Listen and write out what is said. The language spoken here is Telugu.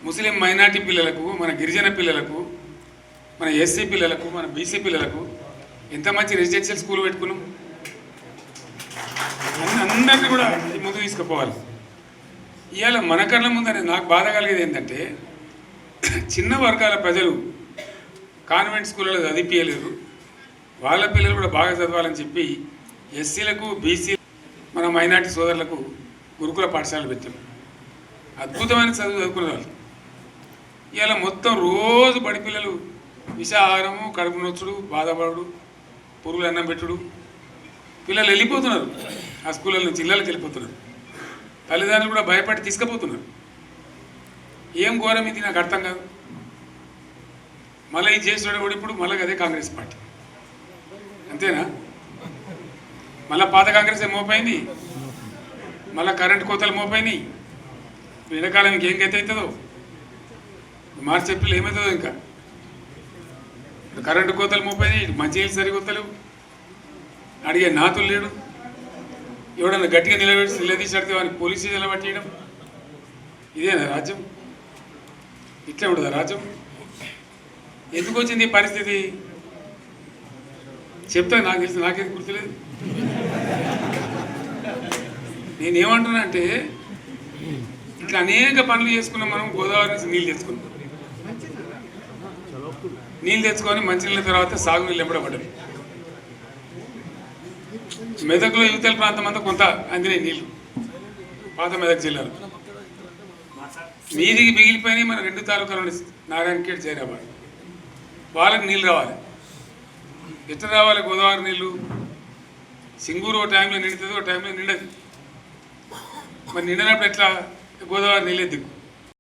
ముస్లిం మైనార్టీ పిల్లలకు, మన గిరిజన పిల్లలకు, మన ఎస్సీ పిల్లలకు, మన బీసీ పిల్లలకు ఎంత మంచి రెసిడెన్షియల్ స్కూల్ పెట్టుకున్నాం. అందరినీ కూడా ముందు తీసుకుపోవాలి. ఇవాళ మన కళ్ళ ముందని నాకు బాధ కలిగేది ఏంటంటే, చిన్న వర్గాల ప్రజలు కాన్వెంట్ స్కూళ్ళలో చదివించలేరు, వాళ్ళ పిల్లలు కూడా బాగా చదవాలని చెప్పి ఎస్సీలకు, బీసీ, మన మైనార్టీ సోదరులకు గురుకుల పాఠశాలలు పెట్టాం. అద్భుతమైన చదువు చదువుకునే వాళ్ళు. ఇవాళ మొత్తం రోజు బడి పిల్లలు విషాహారము, కడుపు నొచ్చుడు, బాధపడు, పురుగులు అన్నం పెట్టుడు, పిల్లలు వెళ్ళిపోతున్నారు. ఆ స్కూళ్ళ నుంచి ఇళ్ళకి వెళ్ళిపోతున్నారు. తల్లిదండ్రులు కూడా భయపడి తీసుకుపోతున్నారు. ఏం ఘోరం ఇది నాకు అర్థం కాదు. మళ్ళీ ఇది చేసినాడు కూడా ఇప్పుడు మళ్ళీ అదే కాంగ్రెస్ పార్టీ, అంతేనా? మళ్ళీ పాత కాంగ్రెస్ మోపైంది, మళ్ళీ కరెంటు కోతలు మోపైనాయి. వెనకాలం ఇంకేం గతి అవుతుందో, మార్చి ఏప్రిల్ ఏమవుతుందో. ఇంకా కరెంటు కోతలు మోపైనాయి, మంచినీళ్ళు సరికొత్తలేవు, అడిగే నాతులు లేడు. ఎవడన్నా గట్టిగా నిలదీసి అడితే వాడిని పోలీస్ స్టేషన్లో పట్టేయడం. ఇదేనా రాజ్యం? ఇట్లా ఉండదా రాజ్యం? ఎందుకు వచ్చింది ఈ పరిస్థితి చెప్తా. నాకు తెలిసి నాకేది గుర్తులేదు. నేనేమంటున్నా అంటే, ఇట్లా అనేక పనులు చేసుకున్నాం మనం. గోదావరి నుంచి నీళ్ళు తెచ్చుకున్నాం, నీళ్ళు తెచ్చుకొని మంచినీళ్ళ తర్వాత సాగునీళ్ళు ఎంబడబడ్డాయి. మెదక్లో యువతల ప్రాంతం అంతా కొంత అందినాయి నీళ్ళు, పాత మెదక్ జిల్లాలో. మీదికి మిగిలిపోయినాయి మన 2 తాలూకాలు, నారాయణఖేడ్, జైరాబాద్. వాళ్ళకి నీళ్ళు రావాలి. ఎట్లా రావాలి గోదావరి నీళ్ళు? సింగూరు ఓ టైంలో నిండుతుంది, ఓ టైంలో నిండదు. మరి నిండినప్పుడు ఎట్లా? గోదావరి నీళ్ళే దిక్కు.